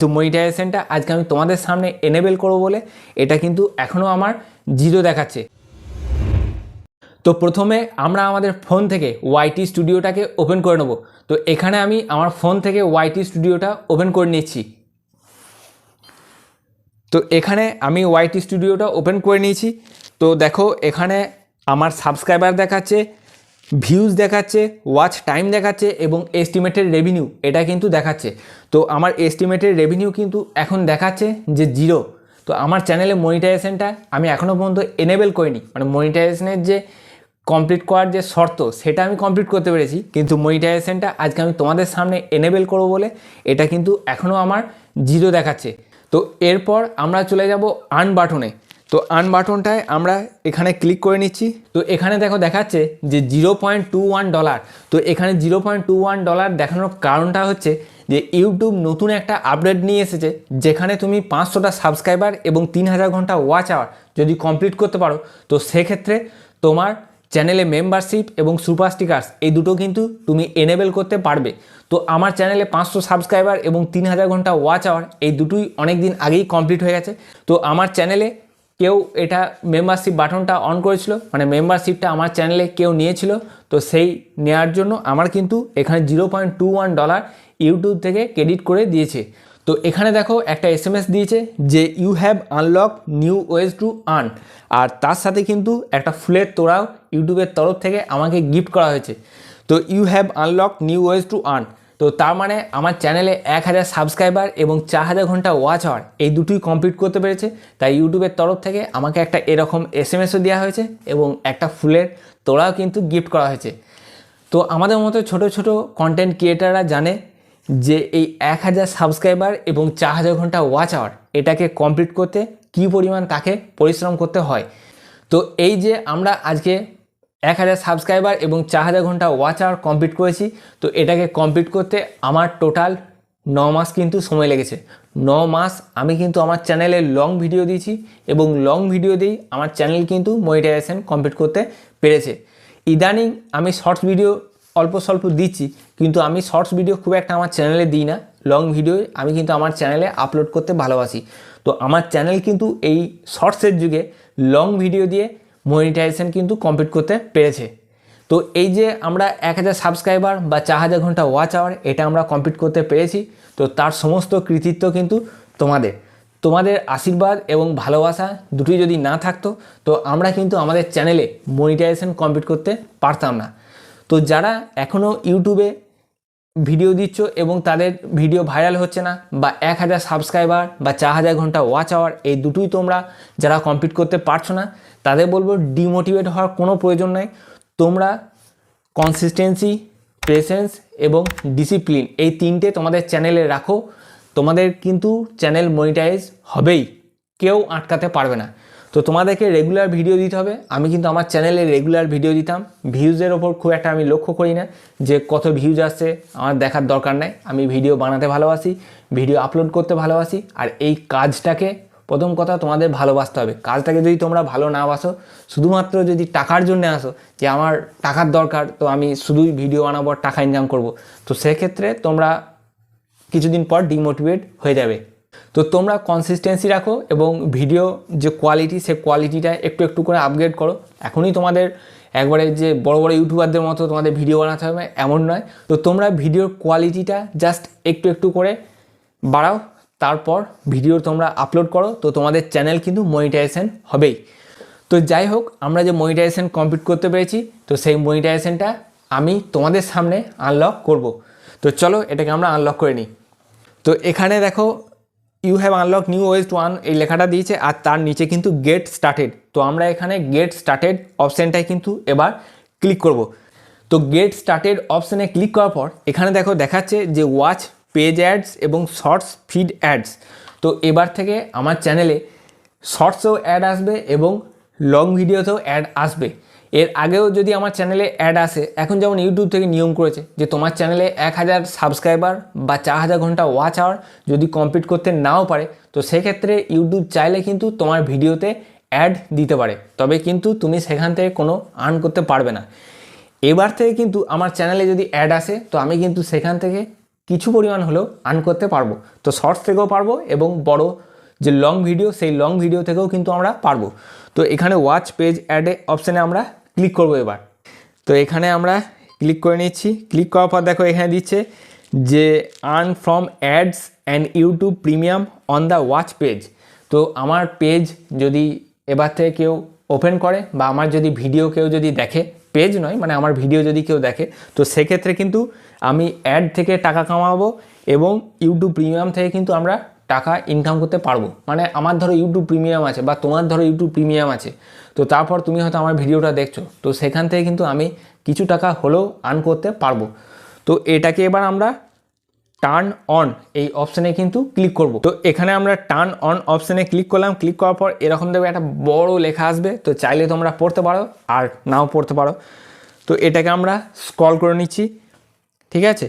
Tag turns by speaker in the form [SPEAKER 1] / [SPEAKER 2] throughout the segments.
[SPEAKER 1] তো মনিটাইজেশনটা আজকে আমি তোমাদের সামনে এনেবেল করব বলে এটা কিন্তু এখনও আমার জিরো দেখাচ্ছে। তো প্রথমে আমরা আমাদের ফোন থেকে ওয়াইটি স্টুডিওটাকে ওপেন করে নেব। তো এখানে আমি আমার ফোন থেকে ওয়াইটি স্টুডিওটা ওপেন করে নিচ্ছি। তো এখানে আমি ওয়াইটি স্টুডিওটা ওপেন করে নিয়েছি। তো দেখো এখানে আমার সাবস্ক্রাইবার দেখাচ্ছে, ভিউজ দেখাচ্ছে, ওয়াচ টাইম দেখাচ্ছে এবং এস্টিমেটেড রেভিনিউ এটা কিন্তু দেখাচ্ছে। তো আমার এস্টিমেটেড রেভিনিউ কিন্তু এখন দেখাচ্ছে যে জিরো। তো আমার চ্যানেলে মনিটাইজেশনটা আমি এখনও পর্যন্ত এনেবেল করিনি, মানে মনিটাইজেশনের যে কমপ্লিট করার যে শর্ত সেটা আমি কমপ্লিট করতে পেরেছি, কিন্তু মনিটাইজেশনটা আজকে আমি তোমাদের সামনে এনেবেল করব বলে এটা কিন্তু এখনও আমার জিরো দেখাচ্ছে। তো এরপর আমরা চলে যাব আর্ন বাটনে। তো আর্ন বাটনটায় আমরা এখানে ক্লিক করে নিচ্ছি। তো এখানে দেখো দেখাচ্ছে যে $0.21। তো এখানে $0.21 দেখানোর কারণটা হচ্ছে যে ইউটিউব নতুন একটা আপডেট নিয়ে এসেছে, যেখানে তুমি 500টা সাবস্ক্রাইবার এবং 3000 ঘন্টা ওয়াচ আওয়ার যদি কমপ্লিট করতে পারো, তো সেক্ষেত্রে তোমার চ্যানেলে মেম্বারশিপ এবং সুপার স্টিকার্স এই দুটো কিন্তু তুমি এনেবেল করতে পারবে। তো আমার চ্যানেলে 500 সাবস্ক্রাইবার এবং 3000 ঘন্টা ওয়াচ আওয়ার এই দুটোই অনেক দিন আগেই কমপ্লিট হয়ে গেছে। তো আমার চ্যানেলে কেউ এটা মেম্বারশিপ বাটনটা অন করেছিল, মানে মেম্বারশিপটা আমার চ্যানেলে কেউ নিয়েছিল। তো সেই নেওয়ার জন্য আমার কিন্তু এখানে $0.21 ইউটিউব থেকে ক্রেডিট করে দিয়েছে। তো এখানে দেখো একটা SMS দিয়েছে যে you have unlock new ways to earn, আর তার সাথে কিন্তু একটা ফুলের তোড়াও ইউটিউবের তরফ থেকে আমাকে গিফট করা হয়েছে। তো you have unlock new ways to earn, তো তার মানে আমার চ্যানেলে 1000 সাবস্ক্রাইবার এবং 4000 ঘন্টা ওয়াচ আওয়ার এই দুটোই কমপ্লিট করতে পেরেছে। তাই ইউটিউবের তরফ থেকে আমাকে একটা এরকম SMSও দেওয়া হয়েছে এবং একটা ফুলের তোড়াও কিন্তু গিফট করা হয়েছে। তো আমাদের মতো ছোট ছোট কন্টেন্ট ক্রিয়েটাররা জানে যে এই 1000 সাবস্ক্রাইবার এবং 4000 ঘন্টা ওয়াচ আওয়ার এটাকে কমপ্লিট করতে কী পরিমাণ তাকে পরিশ্রম করতে হয়। তো এই যে আমরা আজকে 1000 সাবস্ক্রাইবার এবং 4000 ঘন্টা ওয়াচ আওয়ার কমপ্লিট করেছি, তো এটাকে কমপ্লিট করতে আমার টোটাল 9 মাস কিন্তু সময় লেগেছে। 9 মাস আমি কিন্তু আমার চ্যানেলে লং ভিডিও দিয়েছি এবং লং ভিডিও দিয়েই আমার চ্যানেল কিন্তু মনিটাইজেশন কমপ্লিট করতে পেরেছে। ইদানিং আমি শর্টস ভিডিও অল্প স্বল্প দিচ্ছি, কিন্তু আমি শর্টস ভিডিও খুব একটা আমার চ্যানেলে দিই না। লং ভিডিও আমি কিন্তু আমার চ্যানেলে আপলোড করতে ভালোবাসি। তো আমার চ্যানেল কিন্তু এই শর্টসের যুগে লং ভিডিও দিয়ে মনিটাইজেশন কিন্তু কমপ্লিট করতে পেরেছে। তো এই যে আমরা 1000 সাবস্ক্রাইবার বা 4000 ঘন্টা ওয়াচ আওয়ার এটা আমরা কমপ্লিট করতে পেরেছি, তো তার সমস্ত কৃতিত্ব কিন্তু তোমাদের আশীর্বাদ এবং ভালোবাসা দুটোই যদি না থাকতো, তো আমরা কিন্তু আমাদের চ্যানেলে মনিটাইজেশন কমপ্লিট করতে পারতাম না। তো যারা এখনও ইউটিউবে ভিডিও দিচ্ছ এবং তাদের ভিডিও ভাইরাল হচ্ছে না, বা 1000 সাবস্ক্রাইবার বা 4000 ঘন্টা ওয়াচ আওয়ার এই দুটোই তোমরা যারা কমপ্লিট করতে পারছো না, তাদের বলবো ডিমোটিভেট হওয়ার কোনো প্রয়োজন নেই। তোমরা কনসিস্টেন্সি, পেশেন্স এবং ডিসিপ্লিন এই তিনটে তোমাদের চ্যানেলে রাখো, তোমাদের কিন্তু চ্যানেল মনিটাইজ হবেই, কেউ আটকাতে পারবে না। তো তোমাদেরকে রেগুলার ভিডিও দিতে হবে। আমি কিন্তু আমার চ্যানেলে রেগুলার ভিডিও দিতাম, ভিউজের ওপর খুব একটা আমি লক্ষ্য করি না যে কত ভিউজ আসছে, আমার দেখার দরকার নাই। আমি ভিডিও বানাতে ভালোবাসি, ভিডিও আপলোড করতে ভালোবাসি, আর এই কাজটাকে প্রথম কথা তোমাদের ভালোবাসতে হবে। কাজটাকে যদি তোমরা ভালো না বাসো, শুধুমাত্র যদি টাকার জন্য আসো যে আমার টাকার দরকার, তো আমি শুধুই ভিডিও বানাবো আর টাকা ইনকাম করব, তো সেক্ষেত্রে তোমরা কিছুদিন পর ডিমোটিভেট হয়ে যাবে। তো তোমরা কনসিস্টেন্সি রাখো এবং ভিডিও যে কোয়ালিটি, সে কোয়ালিটিটা একটু একটু করে আপগ্রেড করো। এখনই তোমাদের একবারে যে বড় বড় ইউটিউবারদের মতো তোমাদের ভিডিও বানাতে হবে এমন নয়। তো তোমরা ভিডিওর কোয়ালিটিটা জাস্ট একটু একটু করে বাড়াও, তারপর ভিডিও তোমরা আপলোড করো, তো তোমাদের চ্যানেল কিন্তু মনিটাইজেশন হবেই। তো যাই হোক, আমরা যে মনিটাইজেশন কমপ্লিট করতে পেরেছি, তো সেই মনিটাইজেশনটা আমি তোমাদের সামনে আনলক করব। তো চলো এটাকে আমরা আনলক করে নিই। তো এখানে দেখো you have unlock new ways to earn এই লেখাটা দিয়েছে, আর তার নিচে কিন্তু গেট স্টার্টেড। তো আমরা এখানে গেট স্টার্টেড অপশানটাই কিন্তু এবার ক্লিক করব। তো গেট স্টার্টেড অপশানে ক্লিক করার পর এখানে দেখো দেখাচ্ছে যে ওয়াচ, পেজ অ্যাডস এবং শর্টস ফিড অ্যাডস। তো এবার থেকে আমার চ্যানেলে শর্টসেও অ্যাড আসবে এবং লং ভিডিওতেও অ্যাড আসবে। এর আগেও যদি আমার চ্যানেলে অ্যাড আসে, এখন যেমন ইউটিউব থেকে নিয়ম করেছে যে তোমার চ্যানেলে 1000 সাবস্ক্রাইবার বা 4000 ঘন্টা ওয়াচ আওয়ার যদি কমপ্লিট করতে নাও পারে, তো সেক্ষেত্রে ইউটিউব চাইলে কিন্তু তোমার ভিডিওতে অ্যাড দিতে পারে, তবে কিন্তু তুমি সেখান থেকে কোনো আর্ন করতে পারবে না। এবার থেকে কিন্তু আমার চ্যানেলে যদি অ্যাড আসে, তো আমি কিন্তু সেখান থেকে কিছু পরিমাণ হলেও আর্ন করতে পারবো। তো শর্টস থেকেও পারবো এবং বড় যে লং ভিডিও সেই লং ভিডিও থেকেও কিন্তু আমরা পারবো। তো এখানে ওয়াচ পেজ অ্যাডে অপশানে আমরা ক্লিক করবো এবার। তো এখানে আমরা ক্লিক করে নিচ্ছি। ক্লিক করার পর দেখো এখানে দিচ্ছে যে earn from ads and YouTube premium on the watch page. তো আমার পেজ যদি এবার থেকে কেউ ওপেন করে বা আমার যদি ভিডিও কেউ যদি দেখে, পেজ নয় মানে আমার ভিডিও যদি কেউ দেখে, তো সেক্ষেত্রে কিন্তু আমি অ্যাড থেকে টাকা কামাবো এবং ইউটিউব প্রিমিয়াম থেকে কিন্তু আমরা টাকা ইনকাম করতে পারবো। মানে আমার ধরো ইউটিউব প্রিমিয়াম আছে বা তোমার ধরো ইউটিউব প্রিমিয়াম আছে, তো তারপর তুমি হয়তো আমার ভিডিওটা দেখছো, তো সেখান থেকে কিন্তু আমি কিছু টাকা হলেও আর্ন করতে পারবো। তো এটাকে এবার আমরা টার্ন অন এই অপশানে কিন্তু ক্লিক করব। তো এখানে আমরা টার্ন অন অপশানে ক্লিক করলাম। ক্লিক করার পর এরকম দেখবে একটা বড় লেখা আসবে, তো চাইলে তোমরা পড়তে পারো আর নাও পড়তে পারো। তো এটাকে আমরা স্ক্রল করে নিচ্ছি, ঠিক আছে।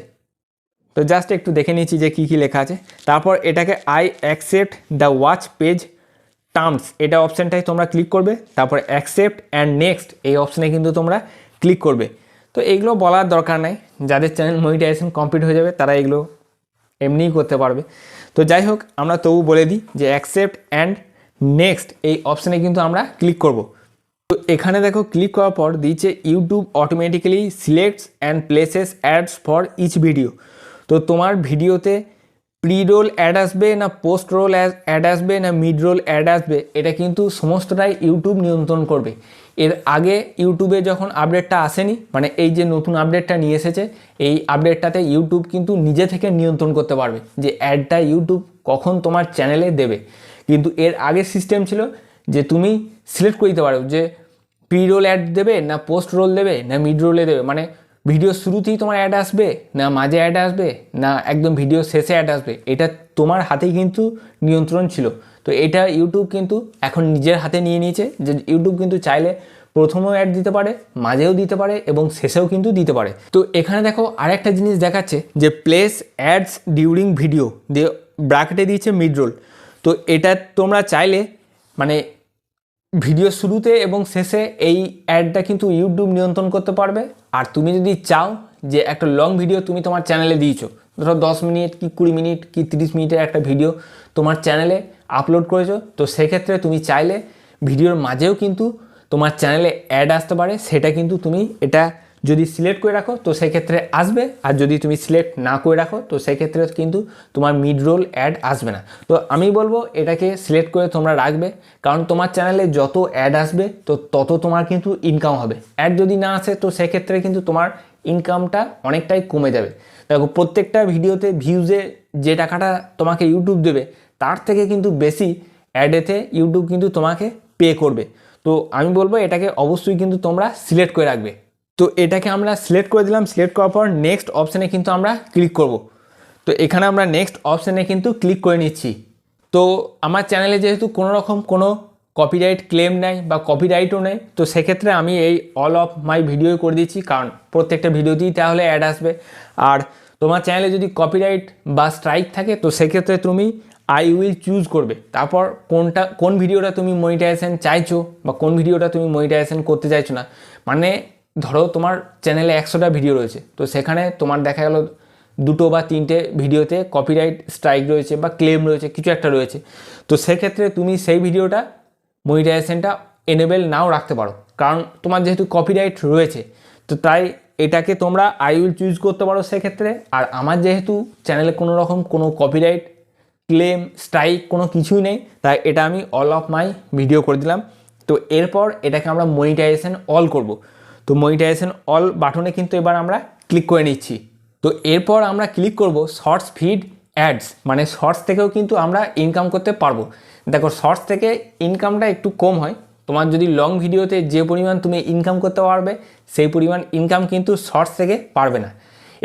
[SPEAKER 1] তো জাস্ট একটু দেখে নিচ্ছি যে কী কী লেখা আছে। তারপর এটাকে I accept the watch page terms এটা অপশানটাই তোমরা ক্লিক করবে। তারপর অ্যাকসেপ্ট অ্যান্ড নেক্সট এই অপশানে কিন্তু তোমরা ক্লিক করবে। তো এইগুলো বলার দরকার নাই, যাদের চ্যানেল মনিটাইজেশন কমপ্লিট হয়ে যাবে তারা এগুলো এমনিই করতে পারবে। তো যাই হোক, আমরা তবু বলে দিই যে অ্যাকসেপ্ট অ্যান্ড নেক্সট এই অপশানে কিন্তু আমরা ক্লিক করব। তো এখানে দেখো ক্লিক করার পর দিচ্ছে YouTube automatically selects and places ads for each video. তো তোমার ভিডিওতে প্রি রোল অ্যাড আসবে না পোস্ট রোল অ্যাড আসবে না মিড রোল অ্যাড আসবে, এটা কিন্তু সমস্তটাই ইউটিউব নিয়ন্ত্রণ করবে। এর আগে ইউটিউবে যখন আপডেটটা আসেনি, মানে এই যে নতুন আপডেটটা নিয়ে এসেছে, এই আপডেটটাতে ইউটিউব কিন্তু নিজে থেকে নিয়ন্ত্রণ করতে পারবে যে অ্যাডটা ইউটিউব কখন তোমার চ্যানেলে দেবে। কিন্তু এর আগে সিস্টেম ছিল যে তুমি সিলেক্ট করে দিতে পারো যে প্রি রোল অ্যাড দেবে না পোস্ট রোল দেবে না মিড রোলে দেবে, মানে ভিডিও শুরুতেই তোমার অ্যাড আসবে না মাঝে অ্যাড আসবে না একদম ভিডিও শেষে অ্যাড আসবে, এটা তোমার হাতেই কিন্তু নিয়ন্ত্রণ ছিল। তো এটা ইউটিউব কিন্তু এখন নিজের হাতে নিয়ে নিয়েছে যে ইউটিউব কিন্তু চাইলে প্রথমেও অ্যাড দিতে পারে, মাঝেও দিতে পারে এবং শেষেও কিন্তু দিতে পারে। তো এখানে দেখো আরেকটা জিনিস দেখাচ্ছে যে প্লেস অ্যাডস ডিউরিং ভিডিও দিয়ে ব্র্যাকেটে দিয়েছে মিড রোল। তো এটা তোমরা চাইলে মানে ভিডিও শুরুতে এবং শেষে এই অ্যাডটা কিন্তু ইউটিউব নিয়ন্ত্রণ করতে পারবে। আর তুমি যদি চাও যে একটা লং ভিডিও তুমি তোমার চ্যানেলে দিয়েছো, ধরো 10 মিনিট কি 20 মিনিট কি 30 মিনিটের একটা ভিডিও তোমার চ্যানেলে আপলোড করেছো, তো সেক্ষেত্রে তুমি চাইলে ভিডিওর মাঝেও কিন্তু তোমার চ্যানেলে অ্যাড আসতে পারে। সেটা কিন্তু তুমি এটা যদি সিলেক্ট করে রাখো তো সেক্ষেত্রে আসবে, আর যদি তুমি সিলেক্ট না করে রাখো তো সেক্ষেত্রে কিন্তু তোমার মিড রোল অ্যাড আসবে না। তো আমি বলবো এটাকে সিলেক্ট করে তোমরা রাখবে, কারণ তোমার চ্যানেলে যত অ্যাড আসবে তো তত তোমার কিন্তু ইনকাম হবে। অ্যাড যদি না আসে তো সেক্ষেত্রে কিন্তু তোমার ইনকামটা অনেকটাই কমে যাবে। দেখো প্রত্যেকটা ভিডিওতে ভিউজে যে টাকাটা তোমাকে ইউটিউব দেবে তার থেকে কিন্তু বেশি অ্যাডেতে ইউটিউব কিন্তু তোমাকে পে করবে। তো আমি বলবো এটাকে অবশ্যই কিন্তু তোমরা সিলেক্ট করে রাখবে। তো এটাকে আমরা সিলেক্ট করে দিলাম। সিলেক্ট করার পর নেক্সট অপশানে কিন্তু আমরা ক্লিক করব। তো এখানে আমরা নেক্সট অপশানে কিন্তু ক্লিক করে নিচ্ছি। তো আমার চ্যানেলে যেহেতু কোনো রকম কোনো কপিরাইট ক্লেম নেই বা কপিরাইটও নেই, তো সেক্ষেত্রে আমি এই অল অফ মাই ভিডিও করে দিচ্ছি, কারণ প্রত্যেকটা ভিডিওতেই তাহলে অ্যাড আসবে। আর তোমার চ্যানেলে যদি কপিরাইট বা স্ট্রাইক থাকে তো সেক্ষেত্রে তুমি আই উইল চুজ করবে, তারপর কোন ভিডিওটা তুমি মনিটাইজেশন চাইছো বা কোন ভিডিওটা তুমি মনিটাইজেশন করতে চাইছো না। মানে ধরো তোমার চ্যানেলে 100টা ভিডিও রয়েছে, তো সেখানে তোমার দেখা গেল 2 বা 3টে ভিডিওতে কপিরাইট স্ট্রাইক রয়েছে বা ক্লেম রয়েছে, কিছু একটা রয়েছে। তো সেক্ষেত্রে তুমি সেই ভিডিওটা মনিটাইজেশনটা এনেবেল নাও রাখতে পারো, কারণ তোমার যেহেতু কপিরাইট রয়েছে। তো তাই এটাকে তোমরা আই উইল চুজ করতে পারো সেক্ষেত্রে। আর আমার যেহেতু চ্যানেলে কোনো রকম কোনো কপিরাইট ক্লেম স্ট্রাইক কোনো কিছুই নেই, তাই এটা আমি অল অফ মাই ভিডিও করে দিলাম। তো এরপর এটাকে আমরা মনিটাইজেশন অল করব। তো মনিটাইজেশন অল বাটনে কিন্তু এবার আমরা ক্লিক করে নিচ্ছি। তো এরপর আমরা ক্লিক করব শর্টস ফিড অ্যাডস, মানে শর্টস থেকেও কিন্তু আমরা ইনকাম করতে পারবো। দেখো শর্টস থেকে ইনকামটা একটু কম হয়, তোমার যদি লং ভিডিওতে যে পরিমাণ তুমি ইনকাম করতে পারবে সেই পরিমাণ ইনকাম কিন্তু শর্টস থেকে পারবে না।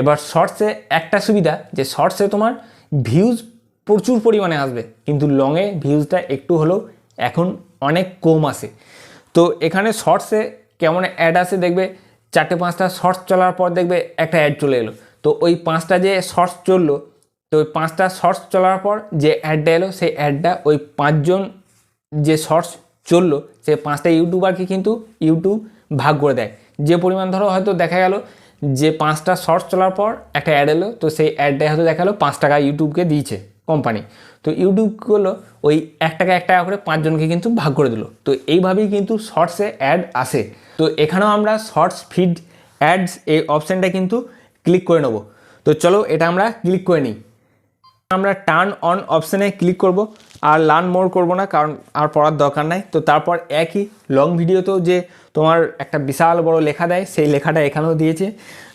[SPEAKER 1] এবার শর্টসে একটা সুবিধা যে শর্টসে তোমার ভিউজ প্রচুর পরিমাণে আসবে, কিন্তু লংয়ে ভিউজটা একটু হলেও এখন অনেক কম আসে। তো এখানে শর্টসে কেমন অ্যাড আসে দেখবে, 4-5টা শর্টস চলার পর দেখবে একটা অ্যাড চলে এলো। তো ওই 5টা যে শর্টস চললো, তো ওই 5টা শর্টস চলার পর যে অ্যাডটা এলো সেই অ্যাডটা ওই 5জন যে শর্টস চললো সেই 5টা ইউটিউবারকে কিন্তু ইউটিউব ভাগ করে দেয়। যে পরিমাণ ধরো হয়তো দেখা গেল যে 5টা শর্টস চলার পর একটা অ্যাড এলো, তো সেই অ্যাডটাই হয়তো দেখালো 5 টাকা ইউটিউবকে দিয়েছে কোম্পানি। তো ইউটিউব করলো ওই 1 টাকা করে 5 জনকে কিন্তু ভাগ করে দিল। তো এইভাবেই কিন্তু শর্টসে অ্যাড আসে। তো এখানেও আমরা শর্টস ফিড অ্যাডস এই অপশানটা কিন্তু ক্লিক করে নেব। তো চলো এটা আমরা ক্লিক করে নিই। আমরা টার্ন অন অপশানে ক্লিক করব, আর লার্ন মোর করব না, কারণ আর পড়ার দরকার নাই। তো তারপর একই লং ভিডিওতেও যে তোমার একটা বিশাল বড় লেখা দেয়, সেই লেখাটা এখানেও দিয়েছে।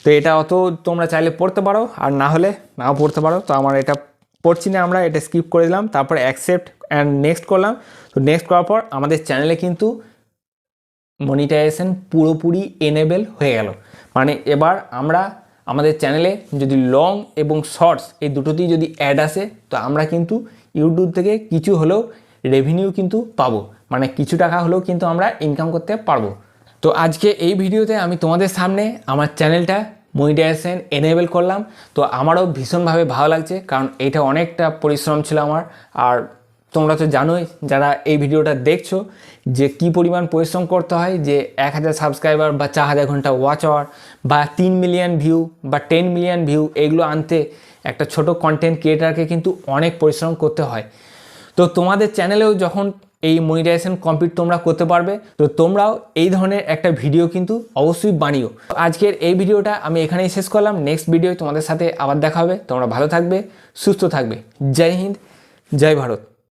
[SPEAKER 1] তো এটা অত তোমরা চাইলে পড়তে পারো, আর না হলে নাও পড়তে পারো। তো আমার এটা পড়ছি না, আমরা এটা স্কিপ করে দিলাম। তারপর অ্যাকসেপ্ট অ্যান্ড নেক্সট করলাম। তো নেক্সট করার পর আমাদের চ্যানেলে কিন্তু মনিটাইজেশন পুরোপুরি এনেবেল হয়ে গেল। মানে এবার আমরা আমাদের চ্যানেলে যদি লং এবং শর্টস এই দুটোতেই যদি অ্যাড আসে, তো আমরা কিন্তু ইউটিউব থেকে কিছু হলেও রেভিনিউ কিন্তু পাবো, মানে কিছু টাকা হলেও কিন্তু আমরা ইনকাম করতে পারবো। তো আজকে এই ভিডিওতে আমি তোমাদের সামনে আমার চ্যানেলটা মনিটাইজেশন এনেবেল করলাম। তো আমারও ভীষণভাবে ভালো লাগছে, কারণ এটা অনেকটা পরিশ্রম ছিল আমার। আর তোমরা তো জানোই যারা এই ভিডিওটা দেখছো যে কি পরিমাণ পরিশ্রম করতে হয়, যে 1000 সাবস্ক্রাইবার বা 4000 ঘন্টা ওয়াচ আওয়ার বা 3 মিলিয়ন ভিউ বা 10 মিলিয়ন ভিউ, এগুলো আনতে একটা ছোট কন্টেন্ট ক্রিয়েটারকে কিন্তু অনেক পরিশ্রম করতে হয়। তো তোমাদের চ্যানেলেও যখন এই মনিটাইজেশন কমপ্লিট তোমরা করতে পারবে, তো তোমরাও এই ধরনের একটা ভিডিও কিন্তু অবশ্যই বানিও। আজকের এই ভিডিওটা আমি এখানেই শেষ করলাম। নেক্সট ভিডিও তোমাদের সাথে আবার দেখা হবে। তোমরা ভালো থাকবে, সুস্থ থাকবে। জয় হিন্দ, জয় ভারত।